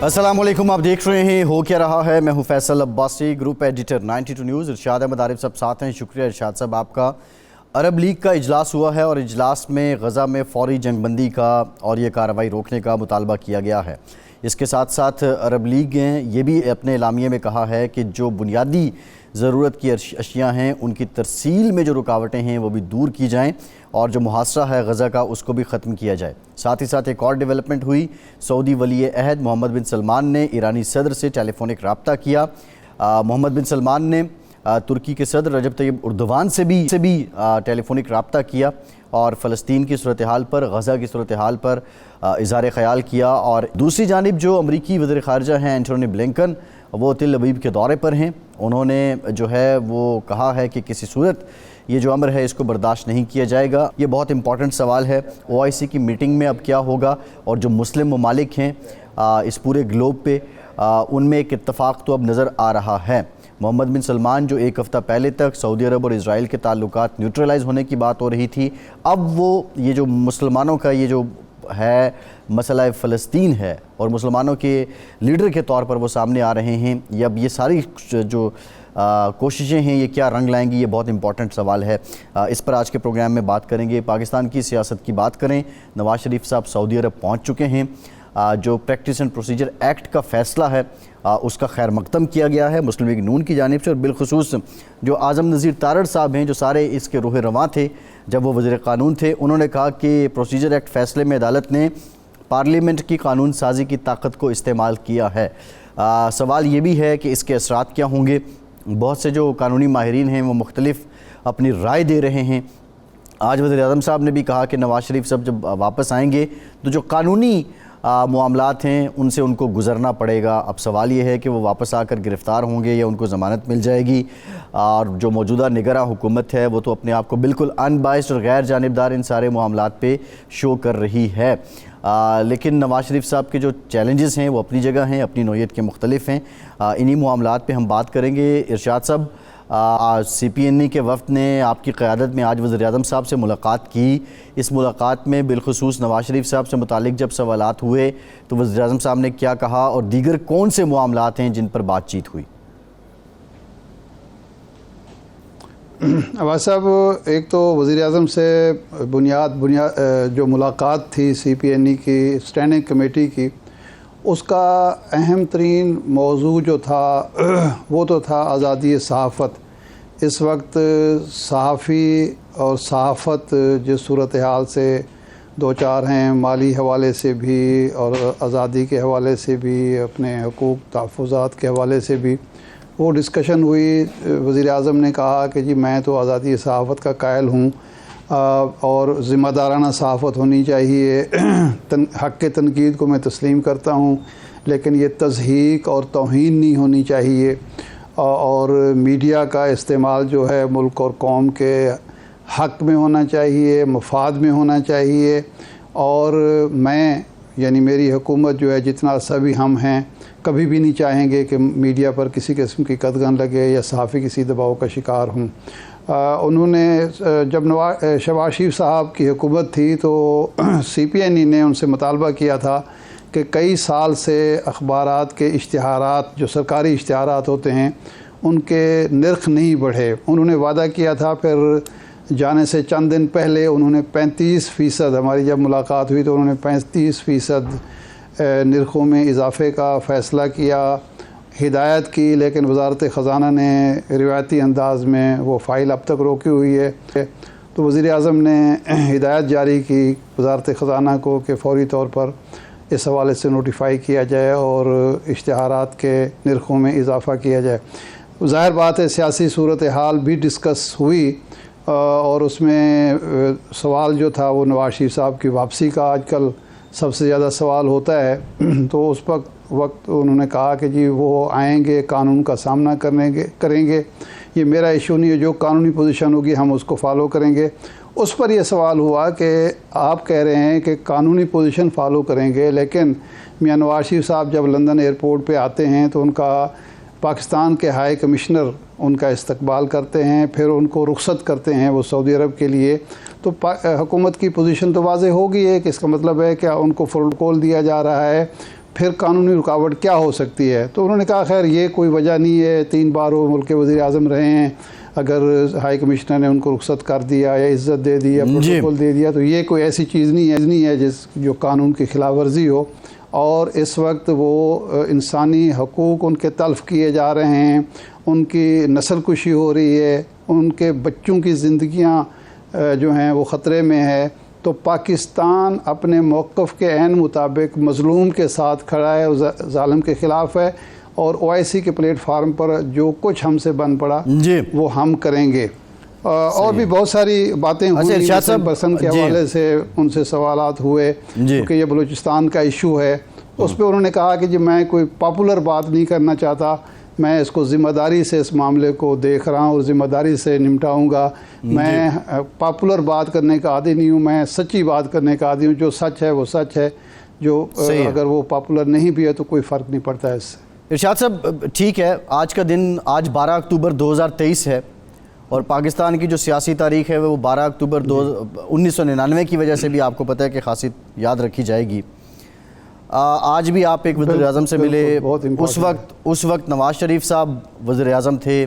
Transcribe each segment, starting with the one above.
अस्सलामुअलैकुम, आप देख रहे हैं हो क्या रहा है। मैं हूं Faisal Abbasi, group editor 92 news. Irshad Ahmad Arif साहब साथ हैं। शुक्रिया इरशाद साहब आपका। अरब लीग का इजलास हुआ है और इजलास में गज़ा में फ़ौरी जंगबंदी का और ये कार्रवाई रोकने का मुतालबा किया गया है। इसके साथ साथ अरब लीग ने ये भी अपने एलामिये में कहा है कि जो बुनियादी ज़रूरत की अशिया हैं उनकी तरसील में जो रुकावटें हैं वो भी दूर की जाएँ और जो मुहासरा है गज़ा का उसको भी ख़त्म किया जाए। साथ ही साथ एक और डेवलपमेंट हुई। सऊदी वली अहद मोहम्मद बिन सलमान ने ईरानी सदर से टेलीफोनिक रब्ता किया। मोहम्मद बिन सलमान ने तुर्की के सदर रजब तैयब उर्दवान से भी टेलीफोनिक रब्ता किया और फ़लस्तीन की सूरत हाल पर, गज़ा की सूरत हाल पर इज़हार ख़याल किया। और दूसरी जानिब जो अमरीकी वज़ीर ख़ारजा हैं एंटोनी ब्लिंकन, वो तिल अबीब के दौरे पर हैं। उन्होंने जो है वो कहा है कि किसी सूरत ये जो अमर है इसको बर्दाश्त नहीं किया जाएगा। ये बहुत इंपॉर्टेंट सवाल है। OIC की मीटिंग में अब क्या होगा और जो मुस्लिम ममालिक हैं इस पूरे ग्लोब पे उनमें एक इत्तफ़ाक़ तो अब नज़र आ रहा है। मोहम्मद बिन सलमान जो एक हफ़्ता पहले तक सऊदी अरब और इज़राइल के ताल्लुकात न्यूट्रलाइज़ होने की बात हो रही थी, अब वो ये जो मुसलमानों का ये जो है मसला फ़लस्तीन है और मुसलमानों के लीडर के तौर पर वो सामने आ रहे हैं। ये अब ये सारी जो कोशिशें हैं ये क्या रंग लाएंगी, ये बहुत इंपॉर्टेंट सवाल है। इस पर आज के प्रोग्राम में बात करेंगे। पाकिस्तान की सियासत की बात करें, नवाज शरीफ साहब सऊदी अरब पहुँच चुके हैं। जो प्रैक्टिस एंड प्रोसीजर एक्ट का फ़ैसला है उसका खैर मकदम किया गया है मुस्लिम लीग नून की जानिब से और बिलखुसूस जो आज़म नज़ीर तारड़ साहब हैं जो सारे इसके रूह रवां थे जब वो वज़ीर क़ानून थे, उन्होंने कहा कि प्रोसीजर एक्ट फ़ैसले में अदालत ने पार्लियामेंट की कानून साजी की ताकत को इस्तेमाल किया है। सवाल ये भी है कि इसके असरात क्या होंगे। बहुत से जो कानूनी माहिरीन हैं वो मुख्तलिफ अपनी राय दे रहे हैं। आज वज़ीर आज़म साहब ने भी कहा कि नवाज शरीफ साहब जब वापस आएंगे तो जो कानूनी मामलात हैं उनसे उनको गुज़रना पड़ेगा। अब सवाल ये है कि वो वापस आकर गिरफ़्तार होंगे या उनको ज़मानत मिल जाएगी। और जो मौजूदा निगरां हुकूमत है वो तो अपने आप को बिल्कुल अनबाइस्ड और गैर जानिबदार इन सारे मामलात पे शो कर रही है। लेकिन नवाज शरीफ साहब के जो चैलेंजेस हैं वो अपनी जगह हैं, अपनी नौइयत के मुख्तलिफ हैं। इन्हीं मामलात पे हम बात करेंगे। इरशाद साहब, CPNE के वफ़द ने आपकी क़यादत में आज वज़ीर आज़म साहब से मुलाकात की। इस मुलाकात में बिलखुसूस नवाज शरीफ साहब से मुतालिक जब सवालात हुए तो वज़ीर आज़म साहब ने क्या कहा और दीगर कौन से मामलात हैं जिन पर बातचीत हुई? अब्बास साहब, एक तो वज़ीर आज़म से बुनियाद जो मुलाकात थी CPNE की स्टैंडिंग कमेटी की, उसका अहम तरीन मौजू जो था वो तो था आज़ादी सहाफ़त। इस वक्त सहाफ़ी और सहाफ़त जिस सूरत हाल से दो चार हैं, माली हवाले से भी और आज़ादी के हवाले से भी, अपने हकूक़ तहफ़्फ़ुज़ात के हवाले से भी वो डिस्कशन हुई। वज़ीर आज़म ने कहा कि जी मैं तो आज़ादी सहाफ़त का कायल हूँ और ज़िम्मेदाराना सहाफ़त होनी चाहिए। हक़ के तनकीद को मैं तस्लीम करता हूँ, लेकिन ये तज़हीक और तौहीन नहीं होनी चाहिए। और मीडिया का इस्तेमाल जो है मुल्क और कौम के हक़ में होना चाहिए, मफाद में होना चाहिए। और मैं यानी मेरी हुकूमत जो है, जितना सभी हम हैं, कभी भी नहीं चाहेंगे कि मीडिया पर किसी किस्म की कदगन लगे या सहाफ़ी किसी दबाव का शिकार हों। उन्होंने जब शहबाज शरीफ साहब की हुकूमत थी तो CPNE ने उनसे मुतालबा किया था कि कई साल से अखबारात के इश्तिहारात, जो सरकारी इश्तिहारात होते हैं, उनके नर्ख नहीं बढ़े। उन्होंने वादा किया था, फिर जाने से चंद दिन पहले उन्होंने 35%, हमारी जब मुलाकात हुई तो उन्होंने 35% नर्खों में इजाफ़े का फ़ैसला किया, हिदायत की, लेकिन वज़ारत ख़ज़ाना ने रिवायती अंदाज़ में वो फ़ाइल अब तक रोकी हुई है। तो वज़ीर आज़म ने हिदायत जारी की वज़ारत ख़ज़ाना को कि फ़ौरी तौर पर इस हवाले से नोटिफाई किया जाए और इश्तिहारात के नर्खों में इजाफ़ा किया जाए। ज़ाहिर बात है सियासी सूरत हाल भी डिस्कस हुई और उसमें सवाल जो था वो नवाज शरीफ साहब की वापसी का आजकल सबसे ज़्यादा सवाल होता है। तो उस वक्त उन्होंने कहा कि जी वो आएंगे, कानून का सामना करेंगे। ये मेरा इशू नहीं है, जो कानूनी पोजीशन होगी हम उसको फॉलो करेंगे। उस पर यह सवाल हुआ कि आप कह रहे हैं कि कानूनी पोजीशन फॉलो करेंगे, लेकिन मियां नवाज शरीफ साहब जब लंदन एयरपोर्ट पे आते हैं तो उनका पाकिस्तान के हाई कमिश्नर उनका इस्तकबाल करते हैं, फिर उनको रुखसत करते हैं वो सऊदी अरब के लिए। तो हुकूमत की पोजीशन तो वाज़ेह होगी है कि इसका मतलब है कि उनको प्रोटोकॉल दिया जा रहा है, फिर कानूनी रुकावट क्या हो सकती है। तो उन्होंने कहा खैर ये कोई वजह नहीं है, 3 बार वो मुल्क के वज़ीर आज़म रहे हैं, अगर हाई कमिश्नर ने उनको रुख्सत कर दिया या इज़्ज़त दे दी या प्रोटोकॉल दे दिया तो ये कोई ऐसी चीज़ नहीं है जिस जो कानून की खिलाफ वर्जी हो। और इस वक्त वो इंसानी हकूक़ उनके तल्फ़ किए जा रहे हैं, उनकी नस्ल कुशी हो रही है, उनके बच्चों की ज़िंदगियाँ जो हैं वो ख़तरे में है। तो पाकिस्तान अपने मौक़िफ़ के ऐन मुताबिक मज़लूम के साथ खड़ा है, ज़ालिम के ख़िलाफ़ है, और OIC के प्लेटफार्म पर जो कुछ हमसे बन पड़ा वो हम करेंगे। और भी बहुत सारी बातें हुई, इरशाद साहब पर्सन के हवाले से उनसे सवालात हुए क्योंकि ये बलूचिस्तान का इशू है। उस पर उन्होंने कहा कि जी मैं कोई पॉपुलर बात नहीं करना चाहता, मैं इसको ज़िम्मेदारी से इस मामले को देख रहा हूँ और ज़िम्मेदारी से निपटाऊँगा। मैं पॉपुलर बात करने का आदी नहीं हूँ, मैं सच्ची बात करने का आदी हूँ। जो सच है वो सच है, जो अगर वो पॉपुलर नहीं भी है तो कोई फ़र्क नहीं पड़ता है इससे। इरशाद साहब ठीक है, आज का दिन आज 12 अक्टूबर 2023 है और पाकिस्तान की जो सियासी तारीख़ है वो 12 अक्टूबर 1999 की वजह से भी आपको पता है कि खासी याद रखी जाएगी। आज भी आप एक वज़ीर आज़म से मिले, उस वक्त नवाज़ शरीफ साहब वज़ीर आज़म थे,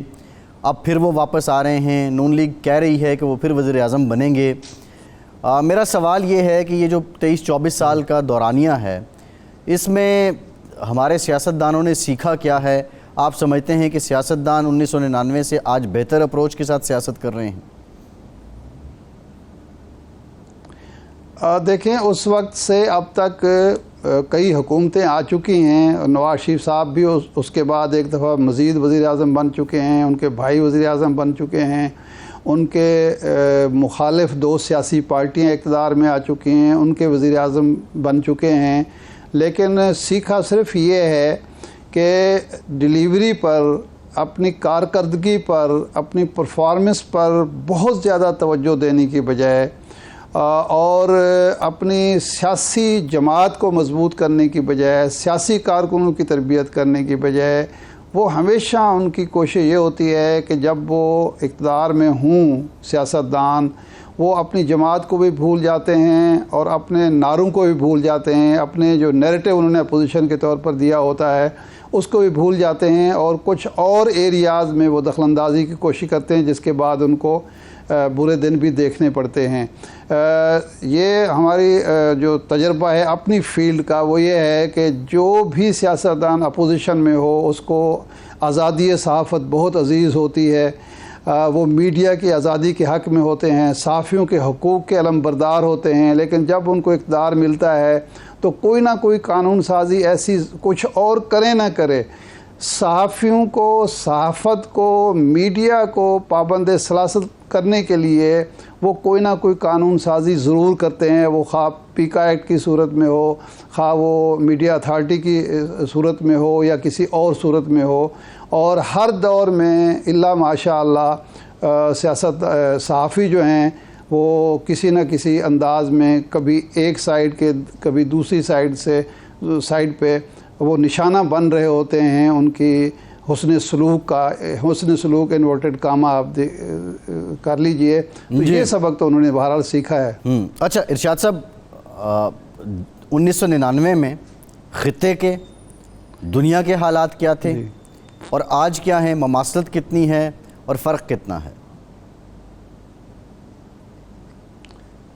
अब फिर वो वापस आ रहे हैं, नून लीग कह रही है कि वो फिर वज़ीर आज़म बनेंगे। मेरा सवाल ये है कि ये जो 23-24 साल का दौरानिया है, इसमें हमारे सियासतदानों ने सीखा क्या है? आप समझते हैं कि सियासतदान 1999 से आज बेहतर अप्रोच के साथ सियासत कर रहे हैं? देखें, उस वक्त से अब तक कई हुकूमतें आ चुकी हैं। नवाज शरीफ साहब भी उसके बाद एक दफ़ा मज़ीद वज़ीर आज़म बन चुके हैं, उनके भाई वज़ीर आज़म बन चुके हैं, उनके मुखालिफ 2 सियासी पार्टियां इक़्तिदार में आ चुकी हैं, उनके वज़ीर आज़म बन चुके हैं। लेकिन सीखा सिर्फ ये है कि डिलीवरी पर, अपनी कारकर्दगी पर, अपनी परफॉर्मेंस पर बहुत ज़्यादा तवज्जो देने की बजाय और अपनी सियासी जमात को मजबूत करने की बजाय, सियासी कारकुनों की तरबियत करने की बजाय, वो हमेशा उनकी कोशिश ये होती है कि जब वो इक़्तिदार में हों सियासतदान, वो अपनी जमात को भी भूल जाते हैं और अपने नारों को भी भूल जाते हैं, अपने जो नैरेटिव उन्होंने अपोजिशन के तौर पर दिया होता है उसको भी भूल जाते हैं और कुछ और एरियाज़ में वो दखलंदाजी की कोशिश करते हैं, जिसके बाद उनको बुरे दिन भी देखने पड़ते हैं। ये हमारी जो तजर्बा है अपनी फ़ील्ड का वो ये है कि जो भी सियासतदान अपोजिशन में हो उसको आज़ादी सहाफ़त बहुत अज़ीज़ होती है, वो मीडिया की आज़ादी के हक़ में होते हैं, सहाफ़ियों के हकूक़ के अलमबरदार होते हैं। लेकिन जब उनको इक़्तिदार मिलता है तो कोई ना कोई कानून साजी ऐसी कुछ और करे ना करे, सहाफ़ियों को, सहाफ़त को, मीडिया को पाबंद सलासत करने के लिए वो कोई ना कोई कानून साजी ज़रूर करते हैं। वो खा पीका एक्ट की सूरत में हो, खा वो मीडिया अथॉरिटी की सूरत में हो या किसी और सूरत में हो। और हर दौर में इल्ला माशाअल्लाह सियासत सहाफ़ी जो हैं वो किसी न किसी अंदाज़ में कभी एक साइड के कभी दूसरी साइड पे वो निशाना बन रहे होते हैं उनकी हुस्न सलूक इन्वर्टेड कामा आप कर लीजिए। तो ये सबक तो उन्होंने बहरहाल सीखा है। अच्छा इरशाद साहब, 1999 में ख़ित्ते के, दुनिया के हालात क्या थे और आज क्या हैं? ममासलत कितनी है और फ़र्क कितना है?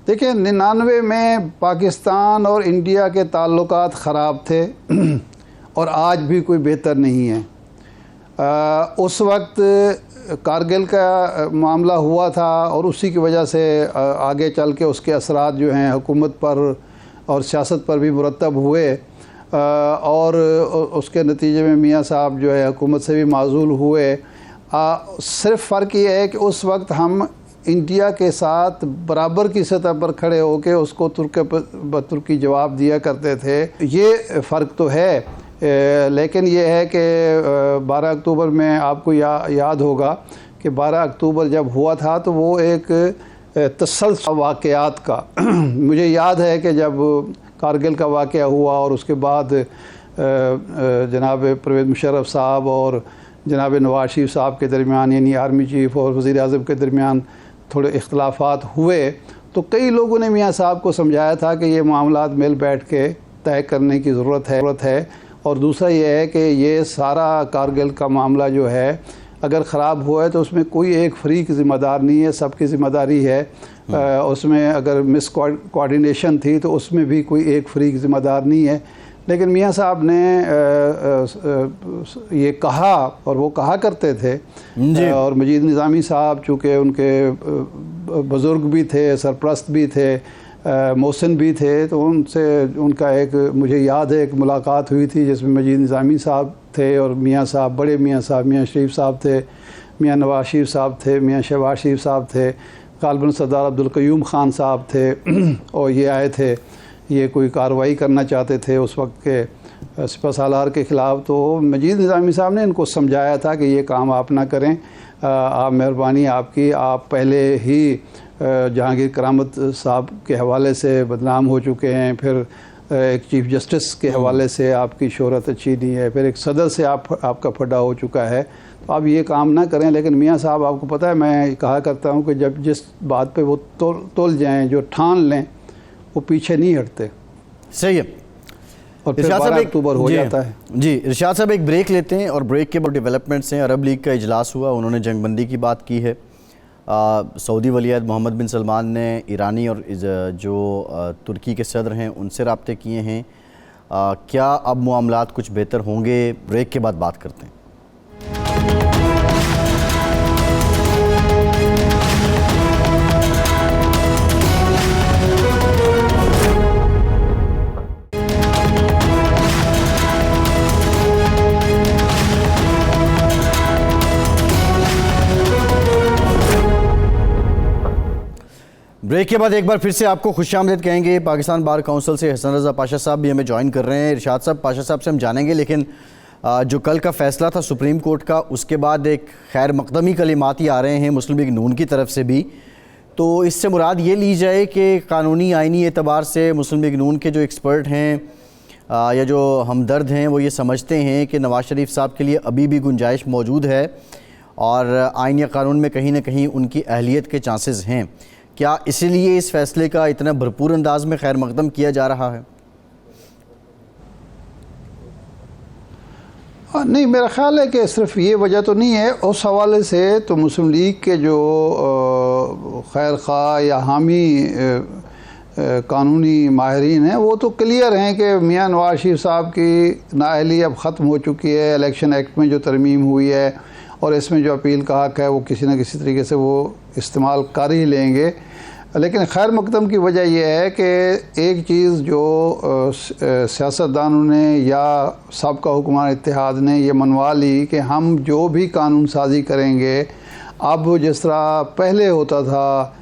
देखिए, 99 में पाकिस्तान और इंडिया के ताल्लुकात ख़राब थे और आज भी कोई बेहतर नहीं है। उस वक्त कारगिल का मामला हुआ था और उसी की वजह से आगे चल के उसके असरात जो हैं हुकूमत पर और सियासत पर भी मुरतब हुए और उसके नतीजे में मियाँ साहब जो है हुकूमत से भी माज़ूल हुए। सिर्फ फ़र्क ये है कि उस वक्त हम इंडिया के साथ बराबर की सतह पर खड़े होकर उसको तुर्की जवाब दिया करते थे। ये फ़र्क तो है। लेकिन ये है कि 12 अक्टूबर में आपको याद होगा कि 12 अक्टूबर जब हुआ था तो वो एक तसलसल वाक़यात का मुझे याद है कि जब कारगिल का वाक़या हुआ और उसके बाद जनाब परवेज़ मुशर्रफ साहब और जनाब नवाज शरीफ साहब के दरमियान, यानी आर्मी चीफ़ और वज़ीर आज़म के दरमियान थोड़े इख्तलाफात हुए, तो कई लोगों ने मियाँ साहब को समझाया था कि ये मामलात मिल बैठ के तय करने की ज़रूरत है। और दूसरा ये है कि ये सारा कारगिल का मामला जो है अगर ख़राब हुआ है तो उसमें कोई एक फरीक ज़िम्मेदार नहीं है, सबकी ज़िम्मेदारी है। उसमें अगर मिस कोऑर्डिनेशन थी तो उसमें भी कोई एक फरीक ज़िम्मेदार नहीं है। लेकिन मियाँ साहब ने ये कहा, और वो कहा करते थे, और मजीद निज़ामी साहब चूँकि उनके बुज़ुर्ग भी थे, सरप्रस्त भी थे, मोहसिन भी थे, तो उनसे उनका एक मुझे याद है एक मुलाकात हुई थी जिसमें मजीद निज़ामी साहब थे और मियाँ साहब, बड़े मियाँ साहब, मियाँ शरीफ साहब थे, मियाँ नवाज शरीफ साहब थे, मियाँ शहबाज शरीफ साहब थे, गालिबन सरदार अब्दुल क़य्यूम ख़ान साहब थे और ये आए थे, ये कोई कार्रवाई करना चाहते थे उस वक्त के सिपह सालार के ख़िलाफ़। तो मजीद निज़ामी साहब ने इनको समझाया था कि ये काम आप ना करें, आप मेहरबानी आपकी, आप पहले ही जहांगीर करामत साहब के हवाले से बदनाम हो चुके हैं, फिर एक चीफ़ जस्टिस के हवाले से आपकी शोहरत अच्छी नहीं है, फिर एक सदर से आपका फड्डा हो चुका है, तो आप ये काम ना करें। लेकिन मियाँ साहब, आपको पता है, मैं कहा करता हूँ कि जब जिस बात पे वो तोल जाएँ, जो ठान लें, वो पीछे नहीं हटते। सही है। और फिर 12 अक्टूबर हो जाता है। जी इरशाद साहब, एक ब्रेक लेते हैं और ब्रेक के बाद डेवलपमेंट्स हैं। अरब लीग का इजलास हुआ, उन्होंने जंगबंदी की बात की है। सऊदी वलीअहद मोहम्मद बिन सलमान ने ईरानी और जो तुर्की के सदर हैं उनसे राब्ते किए हैं। क्या अब मामलात कुछ बेहतर होंगे? ब्रेक के बाद बात करते हैं। ब्रेक के बाद एक बार फिर से आपको खुशामदीद कहेंगे। पाकिस्तान बार काउंसिल से हसन रज़ा पाशा साहब भी हमें ज्वाइन कर रहे हैं। इरशाद साहब, पाशा साहब से हम जानेंगे, लेकिन जो कल का फ़ैसला था सुप्रीम कोर्ट का, उसके बाद एक खैर मकदमी कलिमात ही आ रहे हैं मुस्लिम लीग नून की तरफ से भी। तो इससे मुराद ये ली जाए कि कानूनी आइनी एतबार से मुस्लिम लीग नून के जो एक्सपर्ट हैं या जो हमदर्द हैं वो ये समझते हैं कि नवाज शरीफ साहब के लिए अभी भी गुंजाइश मौजूद है और आइन या कानून में कहीं ना कहीं उनकी अहलियत के चांसेस हैं। क्या इसीलिए इस फैसले का इतना भरपूर अंदाज में खैर मकदम किया जा रहा है? नहीं, मेरा ख़्याल है कि सिर्फ ये वजह तो नहीं है। उस हवाले से तो मुस्लिम लीग के जो खैर खा या हामी कानूनी माहिरीन हैं वो तो क्लियर हैं कि मियाँ नवाज शरीफ साहब की नाअहली अब ख़त्म हो चुकी है। इलेक्शन एक्ट में जो तरमीम हुई है और इसमें जो अपील का हक़ है वो किसी न किसी तरीके से वो इस्तेमाल कर ही लेंगे। लेकिन खैर मकदम की वजह यह है कि एक चीज़ जो सियासतदानों ने या सबका हुक्मरान इत्तेहाद ने ये मनवा ली कि हम जो भी कानून साजी करेंगे, अब जिस तरह पहले होता था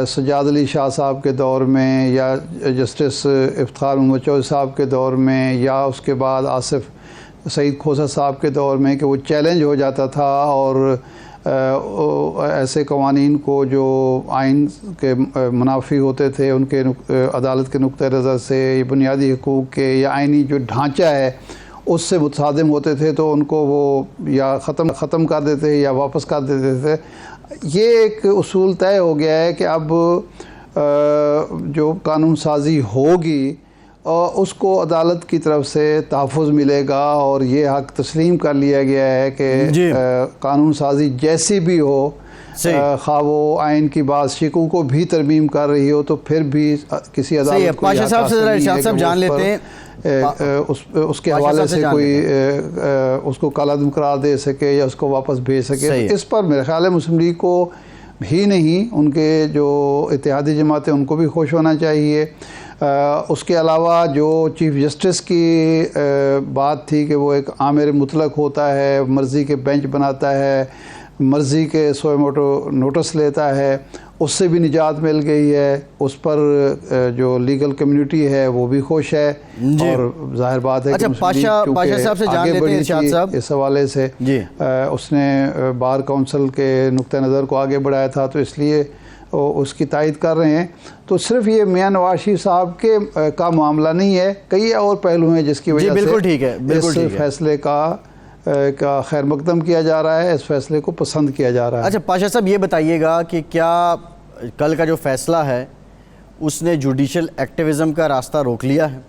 सजाद अली शाह साहब के दौर में या जस्टिस इफ्तिखार मोहम्मद चौधरी साहब के दौर में या उसके बाद आसिफ सईद खोसा साहब के दौर में, कि वो चैलेंज हो जाता था और ऐसे कवानीन को जो आइन के मुनाफी होते थे उनके अदालत के नुक्ते नज़र से बुनियादी हकूक़ के या आइनी जो ढांचा है उससे मुतसादिम होते थे तो उनको वो या ख़त्म कर देते या वापस कर देते थे। ये एक उसूल तय हो गया है कि अब जो कानून साजी होगी उसको अदालत की तरफ से तहफ़्फ़ुज़ मिलेगा और ये हक़ तस्लीम कर लिया गया है कि कानून साजी जैसी भी हो, खा वो आइन की बात शिकू को भी तरमीम कर रही हो, तो फिर भी किसी अदालत को पाशा साहब से ज़रा इरशाद साहब जान लेते हैं उसके हवाले से कोई उसको कालादम करार दे सके या उसको वापस भेज सके। तो इस पर मेरे ख्याल है मुस्लिम लीग को भी नहीं, उनके जो इत्तेहादी जमातें उनको भी खुश होना चाहिए। उसके अलावा जो चीफ़ जस्टिस की बात थी कि वो एक आमिर मुतलक होता है, मर्ज़ी के बेंच बनाता है, मर्ज़ी के सोए मोटो नोटिस लेता है, उससे भी निजात मिल गई है। उस पर जो लीगल कम्युनिटी है वो भी खुश है और जाहिर बात है अच्छा, कि पाशा साहब से जान लेते हैं इरशाद साहब, इस हवाले से उसने बार काउंसिल के नुक्ते नज़र को आगे बढ़ाया था तो इसलिए उसकी तायद कर रहे हैं। तो सिर्फ ये मियाँ नवाज शरीफ साहब के का मामला नहीं है, कई और पहलू हैं जिसकी वजह से इस फैसले का खैर मकदम किया जा रहा है, इस फैसले को पसंद किया जा रहा है। अच्छा पाशा साहब, ये बताइएगा कि क्या कल का जो फैसला है उसने जुडिशल एक्टिविज़म का रास्ता रोक लिया है?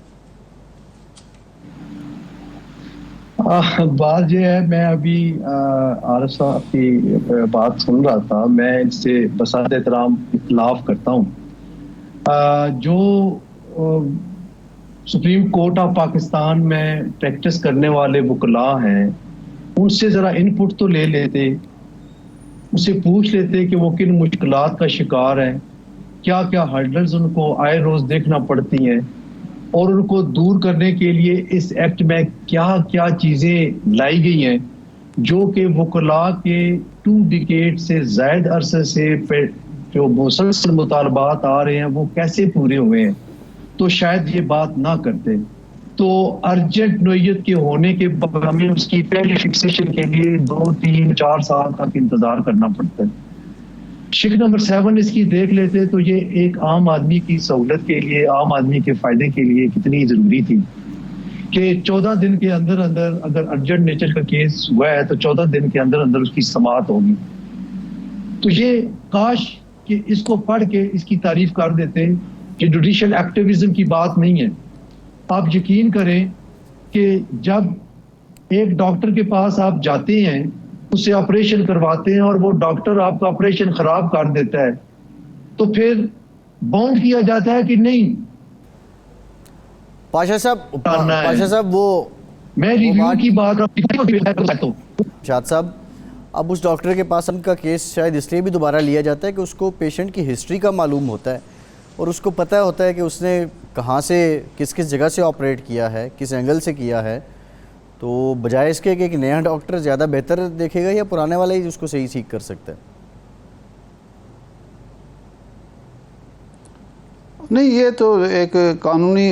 बात ये है, मैं अभी आरिफ साहब की बात सुन रहा था। मैं इनसे बसात एहतराम इख्तिलाफ करता हूँ। जो सुप्रीम कोर्ट ऑफ पाकिस्तान में प्रैक्टिस करने वाले वकला हैं, उनसे ज़रा इनपुट तो ले लेते, उससे पूछ लेते कि वो किन मुश्किलात का शिकार है, क्या क्या हर्डल्स उनको आए रोज़ देखना पड़ती हैं, और उनको दूर करने के लिए इस एक्ट में क्या क्या चीज़ें लाई गई हैं जो कि वकला के 2 डिकेड से ज़ायद अरसे से जो मुसलसल मुतालबात आ रहे हैं वो कैसे पूरे हुए हैं, तो शायद ये बात ना करते। तो अर्जेंट नोयत के होने के बाद हमें उसकी पहले फिक्सेशन के लिए 2, 3, 4 साल तक इंतजार करना पड़ता है। शिक नंबर 7 इसकी देख लेते तो ये एक आम आदमी की सहूलत के लिए, आम आदमी के फायदे के लिए कितनी जरूरी थी कि 14 दिन के अंदर अंदर अगर अर्जेंट नेचर का केस हुआ है तो 14 दिन के अंदर अंदर उसकी समाअत होगी। तो ये काश कि इसको पढ़ के इसकी तारीफ कर देते कि जुडिशियल एक्टिविज्म की बात नहीं है। आप यकीन करें कि जब एक डॉक्टर के पास आप जाते हैं, उससे ऑपरेशन करवाते हैं और वो डॉक्टर आपका ऑपरेशन खराब कर देता है, तो फिर बाउंड किया जाता है कि नहीं। पाशा साहब वो मैं रिव्यू की बात शाद साहब, अब उस डॉक्टर के पास उनका केस शायद इसलिए भी दोबारा लिया जाता है कि उसको पेशेंट की हिस्ट्री का मालूम होता है और उसको पता होता है कि उसने कहाँ से किस किस जगह से ऑपरेट किया है, किस एंगल से किया है। तो बजाय इसके कि एक नया डॉक्टर ज़्यादा बेहतर देखेगा या पुराने वाला ही उसको सही सीख कर सकता है? नहीं, ये तो एक कानूनी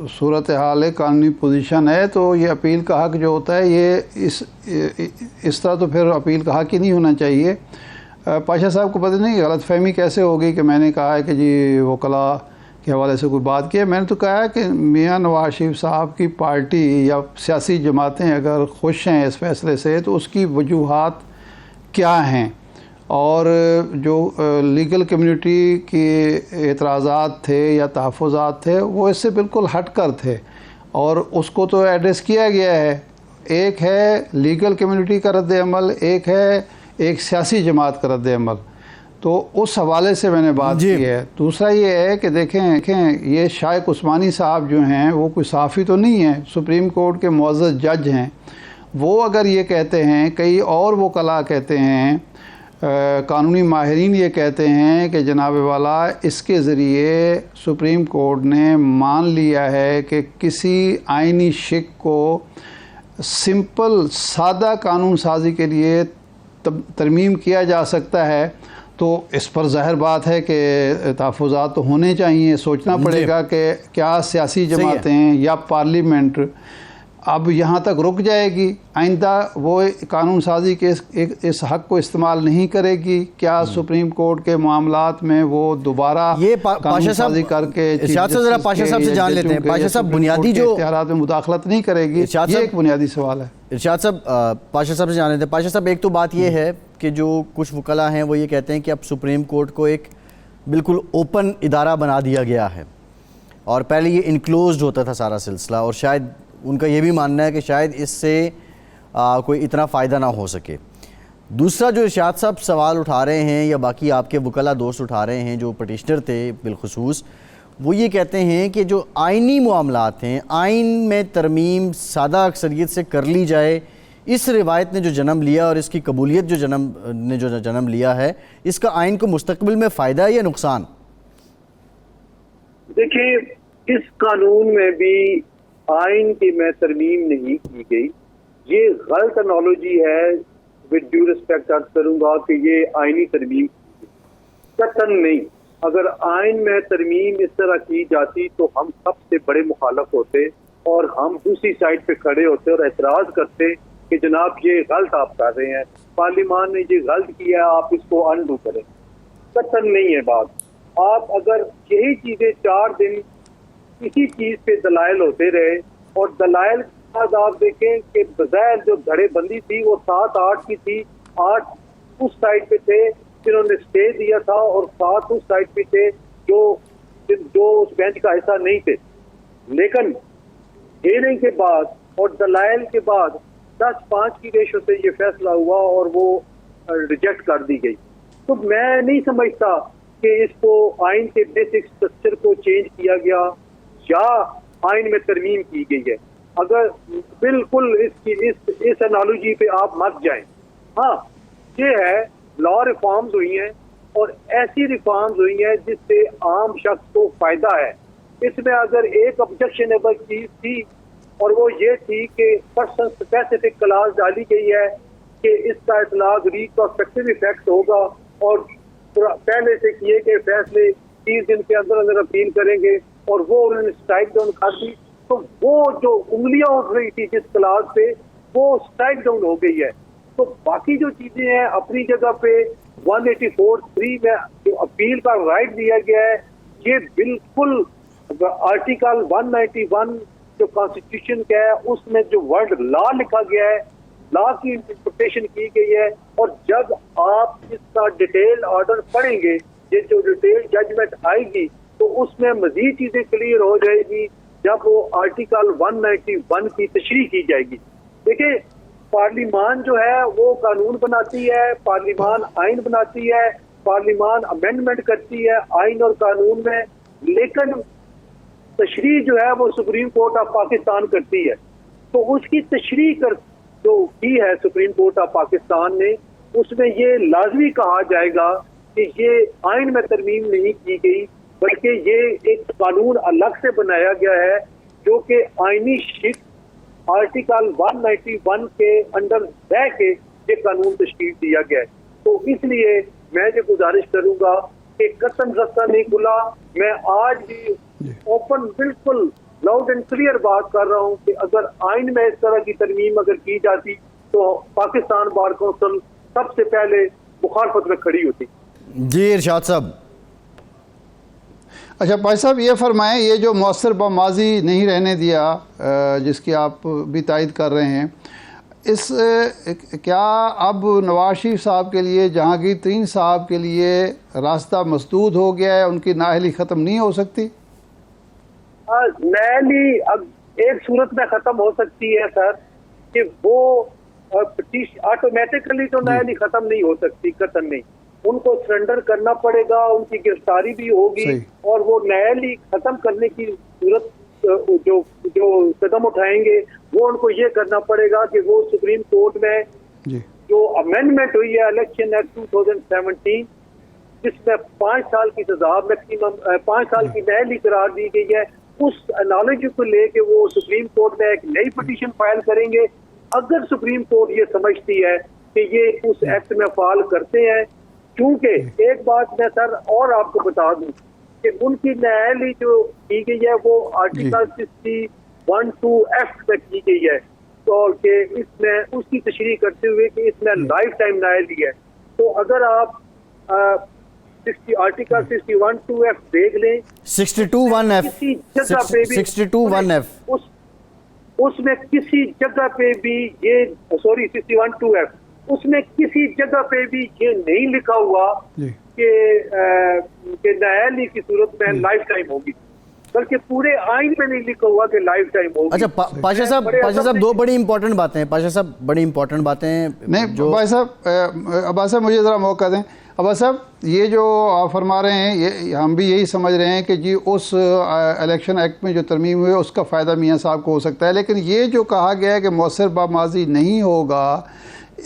सूरत हाल है, कानूनी पोजीशन है। तो ये अपील का हक जो होता है, ये इस तरह तो फिर अपील का हक ही नहीं होना चाहिए। पाशा साहब को पता नहीं गलत फहमी कैसे हो गई कि मैंने कहा है कि जी वकला के हवाले से कोई बात की है। मैंने तो कहा है कि मियां नवाज शरीफ साहब की पार्टी या सियासी जमातें अगर खुश हैं इस फैसले से तो उसकी वजूहात क्या हैं, और जो लीगल कम्युनिटी के एतराज़ात थे या तहफ़्फ़ुज़ात थे वो इससे बिल्कुल हट कर थे और उसको तो एड्रेस किया गया है। एक है लीगल कम्युनिटी का रद्द अमल, एक है एक सियासी जमात का रद्द अमल। तो उस हवाले से मैंने बात की है। दूसरा ये है कि देखें ये शाइक उस्मानी साहब जो हैं वो कोई सहाफ़ी तो नहीं है, सुप्रीम कोर्ट के मुअज़्ज़ज़ जज हैं। वो अगर ये कहते हैं, कई और वकला कहते हैं, कानूनी माहिरीन ये कहते हैं कि जनाब वाला इसके ज़रिए सुप्रीम कोर्ट ने मान लिया है कि किसी आइनी शिक को सिंपल सादा कानून साजी के लिए तरमीम किया जा सकता है। तो इस पर ज़ाहिर बात है कि तहफ़्फ़ुज़ात तो होने चाहिए। सोचना पड़ेगा कि क्या सियासी जमातें या पार्लियामेंट अब यहाँ तक रुक जाएगी, आइंदा वो कानून साजी के इस हक़ को इस्तेमाल नहीं करेगी? क्या सुप्रीम कोर्ट के मामलात में वो दोबारा ये कानून साजी करके ज़रा पाशा साहब से जान लेते हैं। पाशा साहब, बुनियादी जो इख्तियारात में मुदाखलत नहीं करेगी, ये एक बुनियादी सवाल है। इरशाद साहब, पाशा साहब से जान लेते हैं। पाशा साहब, एक तो बात ये है कि जो कुछ वकला हैं वो ये कहते हैं कि अब सुप्रीम कोर्ट को एक बिल्कुल ओपन इदारा बना दिया गया है और पहले ये इनक्लोज्ड होता था सारा सिलसिला, और शायद उनका ये भी मानना है कि शायद इससे कोई इतना फ़ायदा ना हो सके। दूसरा जो इरशाद साहब सवाल उठा रहे हैं या बाकी आपके वकला दोस्त उठा रहे हैं जो पटिशनर थे बिलखुसूस, वो ये कहते हैं कि जो आइनी मामलात हैं, आइन में तरमीम सादा अक्सरियत से कर ली जाए, इस रिवायत ने जो जन्म लिया और इसकी कबूलियत जो जन्म लिया है, इसका आइन को मुस्तकबिल में फ़ायदा है या नुकसान? देखिए, इस कानून में भी आइन की में तरमीम नहीं की गई। ये गलत एनालॉजी है, विद ड्यू रिस्पेक्ट अर्ज करूंगा कि ये आइनी तरमीम कतन नहीं। अगर आइन में तरमीम इस तरह की जाती तो हम सबसे बड़े मुखालफ होते और हम दूसरी साइड पे खड़े होते और एतराज़ करते कि जनाब ये गलत आप कर रहे हैं, पार्लियामान ने ये गलत किया है, आप इसको अनडू करें। कतन नहीं है बात। आप अगर यही चीज़ें 4 दिन इसी चीज पे दलाइल होते रहे और दलाइल के बाद आप देखें कि बज़ाहिर जो धड़ेबंदी थी वो 7-8 की थी। 8 उस साइड पे थे जिन्होंने स्टे दिया था और 7 उस साइड पे थे जो उस बेंच का हिस्सा नहीं थे। लेकिन हेयरिंग के बाद और दलाइल के बाद 10-5 की रेशो से ये फैसला हुआ और वो रिजेक्ट कर दी गई। तो मैं नहीं समझता कि इसको आइन के बेसिक स्ट्रक्चर को चेंज किया गया या आइन में तरमीम की गई है। अगर बिल्कुल इस एनालॉजी पे आप मत जाएं। हाँ, ये है लॉ रिफॉर्म्स हुई हैं और ऐसी रिफॉर्म्स हुई हैं जिससे आम शख्स को फायदा है। इसमें अगर एक ऑब्जेक्शनेबल चीज थी और वो ये थी कि पर्सन स्पेसिफिक क्लास डाली गई है कि इसका इतलाक रिट्रोस्पेक्टिव इफेक्ट होगा और पहले से किए गए फैसले 30 दिन के अंदर अंदर अपील करेंगे, और वो उन्होंने स्ट्राइक डाउन कर दी। तो वो जो उंगलियां उठ रही थी जिस क्लास पे, वो स्ट्राइक डाउन हो गई है। तो बाकी जो चीजें हैं अपनी जगह पे 184(3) में जो अपील का राइट दिया गया है, ये बिल्कुल आर्टिकल 191 जो कॉन्स्टिट्यूशन का है उसमें जो वर्ड लॉ लिखा गया है, लॉ की इंटरप्रिटेशन की गई है। और जब आप इसका डिटेल ऑर्डर पढ़ेंगे, ये जो डिटेल जजमेंट आएगी, तो उसमें मजीद चीजें क्लियर हो जाएगी जब वो आर्टिकल 191 की तशरीह की जाएगी। देखिए, पार्लिमान जो है वो कानून बनाती है, पार्लिमान आइन बनाती है, पार्लिमान अमेंडमेंट करती है आइन और कानून में, लेकिन तशरीह जो है वो सुप्रीम कोर्ट ऑफ पाकिस्तान करती है। तो उसकी तशरीह कर जो की है सुप्रीम कोर्ट ऑफ पाकिस्तान ने, उसमें ये लाजमी कहा जाएगा कि ये आइन में तरमीम नहीं की गई, बल्कि ये एक कानून अलग से बनाया गया है जो कि आइनी शिक आर्टिकल 191 के अंडर रह के ये कानून तशकील दिया गया है। तो इसलिए मैं ये गुजारिश करूंगा कि कतन रास्ता नहीं खुला। मैं आज भी ओपन बिल्कुल लाउड एंड क्लियर बात कर रहा हूं कि अगर आइन में इस तरह की तरमीम अगर की जाती तो पाकिस्तान बार कौंसिल सबसे पहले मुखालफत में खड़ी होती। जी इरशाद साहब। अच्छा भाई साहब, ये फरमाएं, ये जो मौसर बमाजी नहीं रहने दिया जिसकी आप भी तायद कर रहे हैं, इस क्या अब नवाज शरीफ साहब के लिए, जहांगीर तरीन साहब के लिए रास्ता मसदूद हो गया है, उनकी नाअहली ख़त्म नहीं हो सकती? नाअहली अब एक सूरत में ख़त्म हो सकती है सर, कि वो ऑटोमेटिकली तो नाअहली ख़त्म नहीं हो सकती, कतन नहीं। उनको सरेंडर करना पड़ेगा, उनकी गिरफ्तारी भी होगी और वो नाअहली खत्म करने की सूरत जो कदम उठाएंगे वो उनको ये करना पड़ेगा कि वो सुप्रीम कोर्ट में जो अमेंडमेंट हुई है इलेक्शन एक्ट 2017, जिसमें 5 साल की सजा मैक्सिमम 5 साल की नाअहली करार दी गई है, उस एनालॉजी को लेके वो सुप्रीम कोर्ट में एक नई पिटीशन फाइल करेंगे। अगर सुप्रीम कोर्ट ये समझती है कि ये उस एक्ट में फाल करते हैं, क्योंकि एक बात मैं सर और आपको बता दूं कि उनकी नाअहली जो की गई है वो आर्टिकल 61(2)(f में की गई है, तो कि इसमें उसकी तशरीह करते हुए कि इसमें लाइफ टाइम नाअहली है। तो अगर आप आर्टिकल 61(2)(f देख लें, 62(1)(f) किसी जगह पे भी 62(1)(f) उसमें किसी जगह पे भी ये 61(2)(f) उसमें किसी जगह पे भी ये नहीं लिखा हुआ कि नाअहली की सूरत में लाइफ टाइम होगी, बल्कि पूरे आइन में नहीं लिखा हुआ कि लाइफ टाइम होगी। अच्छा पाशा साहब दो बड़ी इंपॉर्टेंट बातें हैं, पाशा साहब बड़ी इंपॉर्टेंट बातें नहीं जो भाई साहब, अब्बास साहब मुझे ज़रा मौका दें। अब्बास साहब, ये जो आप फरमा रहे हैं, ये हम भी यही समझ रहे हैं कि जी उस इलेक्शन एक्ट में जो तरमीम हुई उसका फ़ायदा मियाँ साहब को हो सकता है, लेकिन ये जो कहा गया है कि मौसर बमाजी नहीं होगा,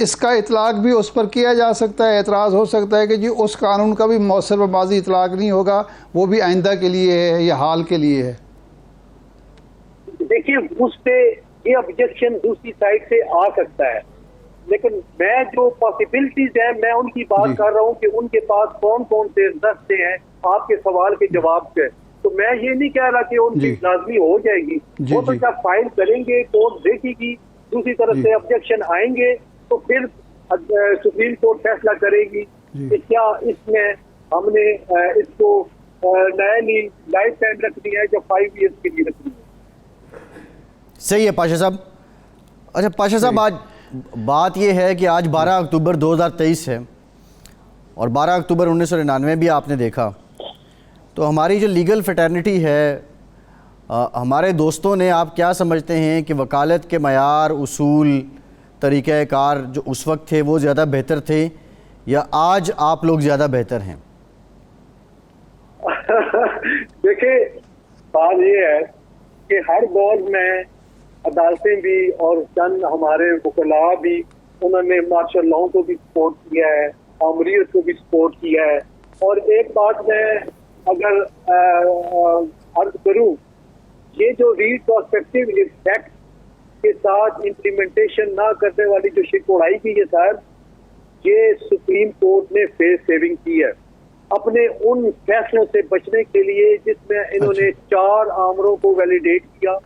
इसका इतलाक भी उस पर किया जा सकता है। एतराज़ हो सकता है कि जी उस कानून का भी मौसर बमाजी इतलाक नहीं होगा, वो भी आइंदा के लिए है या हाल के लिए है। देखिए, उस पे ये ऑब्जेक्शन दूसरी साइड से आ सकता है, लेकिन मैं जो पॉसिबिलिटीज हैं मैं उनकी बात कर रहा हूँ कि उनके पास कौन कौन से रास्ते हैं आपके सवाल के जवाब से। तो मैं ये नहीं कह रहा कि उनकी लाजमी हो जाएगी, वो तो जब फाइल करेंगे कोर्ट देखेगी, दूसरी तरफ से ऑब्जेक्शन आएंगे तो फिर सुप्रीम कोर्ट फैसला करेगी कि क्या इसमें हमने इसको नाअहली लाइफ टाइम रखनी है या 5 ईयर्स के लिए रखनी है। सही है पाशा साहब। अच्छा पाशा साहब, आज बात यह है कि आज 12 अक्टूबर 2023 है और 12 अक्टूबर 1999 भी आपने देखा, तो हमारी जो लीगल फ्रेटर्निटी है हमारे दोस्तों ने, आप क्या समझते हैं कि वकालत के मयार, उसूल, तरीक़ाकार जो उस वक्त थे वो ज़्यादा बेहतर थे या आज आप लोग ज़्यादा बेहतर हैं? देखिए, बात ये है कि हर दौर में अदालतें भी और चंद हमारे वकला भी, उन्होंने मार्शल लॉ को भी सपोर्ट किया है, आमरीत को भी सपोर्ट किया है। और एक बात मैं अगर अर्ज करूं, ये जो रिट्रोस्पेक्टिव इफेक्ट के साथ इम्प्लीमेंटेशन ना करने वाली जो शिकवड़ाई की है सर, ये सुप्रीम कोर्ट ने फेस सेविंग की है अपने उन फैसलों से बचने के लिए जिसमें इन्होंने 4 आमरों को वैलिडेट किया,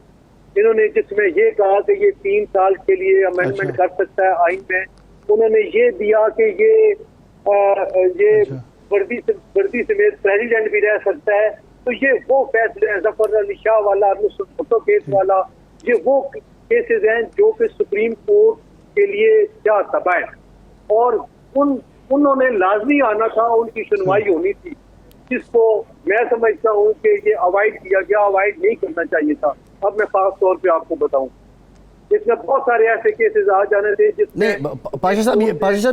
इन्होंने जिसमें ये कहा कि ये 3 साल के लिए अमेंडमेंट कर सकता है आइन में, उन्होंने ये दिया कि ये वर्दी समेत प्रेसिडेंट भी रह सकता है। तो ये वो फैसले हैं, जफर अली शाह वाला, नुसरत भुट्टो केस वाला, ये वो केसेस हैं जो कि सुप्रीम कोर्ट के लिए क्या तबाह है और उन्होंने लाजमी आना था, उनकी सुनवाई होनी थी, जिसको मैं समझता हूँ कि ये अवॉइड किया गया, अवॉइड नहीं करना चाहिए था। अब मैं खास तौर पे आपको बताऊं, इसमें बहुत सारे ऐसे केसेस आ जाने थे जिसमें पाशा साहब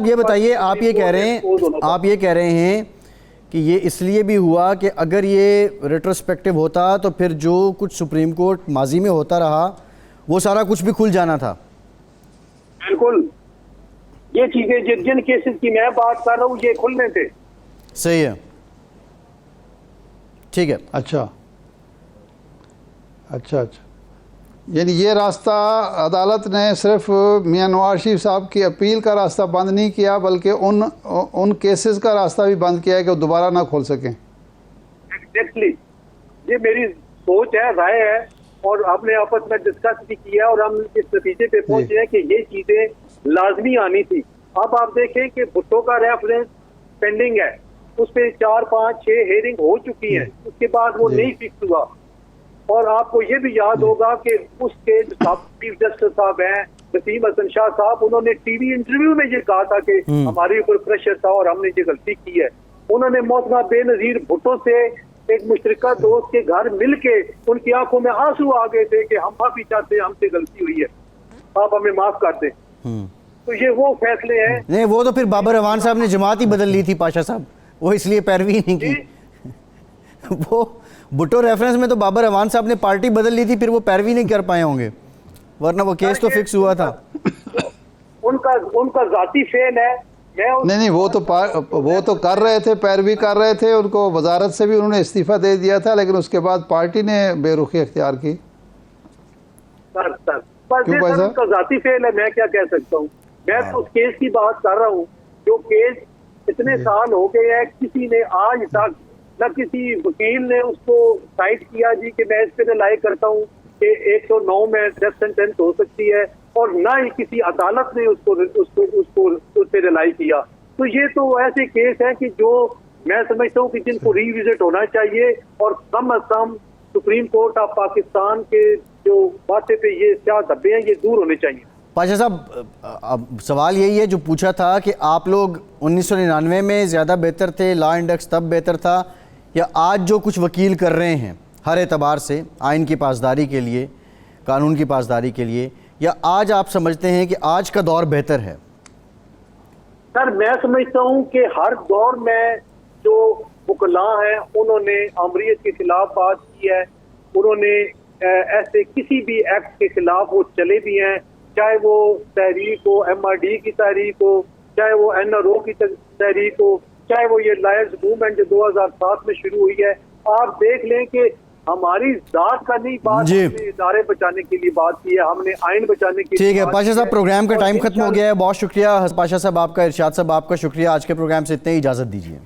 ये बताइए, आप ये कह रहे हैं कि ये इसलिए भी हुआ कि अगर ये रेट्रोस्पेक्टिव होता तो फिर जो कुछ सुप्रीम कोर्ट माजी में होता रहा वो सारा कुछ भी खुल जाना था। बिल्कुल, ये चीजें जिन केसेस की मैं बात कर रहा हूँ ये खुलने थे। सही है, ठीक है। अच्छा, यानी ये रास्ता अदालत ने सिर्फ मियां नवाज शरीफ साहब की अपील का रास्ता बंद नहीं किया, बल्कि उन केसेस का रास्ता भी बंद किया है कि वो दोबारा ना खोल सकें। एग्जैक्टली, ये मेरी सोच है, राय है, और हमने आपस में डिस्कस भी किया और हम इस नतीजे पे पहुंचे हैं कि ये चीजें लाजमी आनी थी। अब आप देखें कि भुट्टो का रेफरेंस पेंडिंग है, उस पर 4, 5, 6 हेयरिंग हो चुकी है, उसके बाद वो नहीं फिक्स हुआ। और आपको ये भी याद होगा कि उसके चीफ जस्टिस साहब हैं नसीम हसन शाह साहब, उन्होंने टीवी इंटरव्यू में ये कहा था कि हमारे ऊपर प्रेशर था और हमने ये गलती की है। उन्होंने मौलाना बेनजीर भुट्टो से एक मुश्तरका दोस्त के घर मिलके उनकी आंखों में आंसू आ गए थे कि हम माफी चाहते हैं, हमसे गलती हुई है, आप हमें माफ कर दें। तो ये वो फैसले हैं। नहीं, वो तो फिर बाबर अवान साहब ने जमात ही बदल ली थी पाशा साहब, वो इसलिए पैरवी नहीं की। वो भुट्टो रेफरेंस में तो बाबर अवान साहब ने पार्टी बदल ली थी, फिर वो पैरवी नहीं कर पाए होंगे, वरना वो केस तो फिक्स हुआ था। उनका जाती फेल है। नहीं, वो तो कर रहे थे, पैरवी कर रहे थे, उनको वजारत से भी उन्होंने इस्तीफा दे दिया था, लेकिन उसके बाद पार्टी ने बेरुखी अख्तियार की। उनका जाती फेल है, मैं क्या कह सकता हूँ। मैं तो उस केस की बात कर रहा हूँ जो केस इतने साल हो गए हैं, किसी ने आज तक न किसी वकील ने उसको साइड किया जी कि मैं इस पे रिलाई करता हूँ कि 109 में डेथ सेंटेंस हो सकती है, और ना ही किसी अदालत ने उसको उस पे रिलाई किया। तो ये तो ऐसे केस हैं कि जो मैं समझता हूँ कि जिनको रिविजिट होना चाहिए, और कम अज कम सुप्रीम कोर्ट ऑफ पाकिस्तान के जो बातें पे ये क्या धब्बे हैं ये दूर होने चाहिए। पाशा साहब, अब सवाल यही है जो पूछा था कि आप लोग 1999 में ज़्यादा बेहतर थे, लॉ इंडेक्स तब बेहतर था, या आज जो कुछ वकील कर रहे हैं हर एतबार से आइन की पासदारी के लिए, कानून की पासदारी के लिए, या आज आप समझते हैं कि आज का दौर बेहतर है? सर, मैं समझता हूँ कि हर दौर में जो वकला हैं उन्होंने आमरीत के खिलाफ बात की है, उन्होंने ऐसे किसी भी एक्ट के खिलाफ वो चले भी हैं, चाहे वो तहरीक हो, MRD की तहरीक हो, चाहे वो NRO की तहरीक हो, चाहे वो ये लायर्स मूवमेंट जो 2007 में शुरू हुई है। आप देख लें कि हमारी जात का नहीं बात, हमने इदारे बचाने के लिए बात की है, हमने आइन बचाने के लिए। ठीक है पाशा साहब, प्रोग्राम का टाइम खत्म हो गया है, बहुत शुक्रिया पाशा साहब आपका, इरशाद साहब आपका शुक्रिया। आज के प्रोग्राम से इतने ही इजाज़त दीजिए।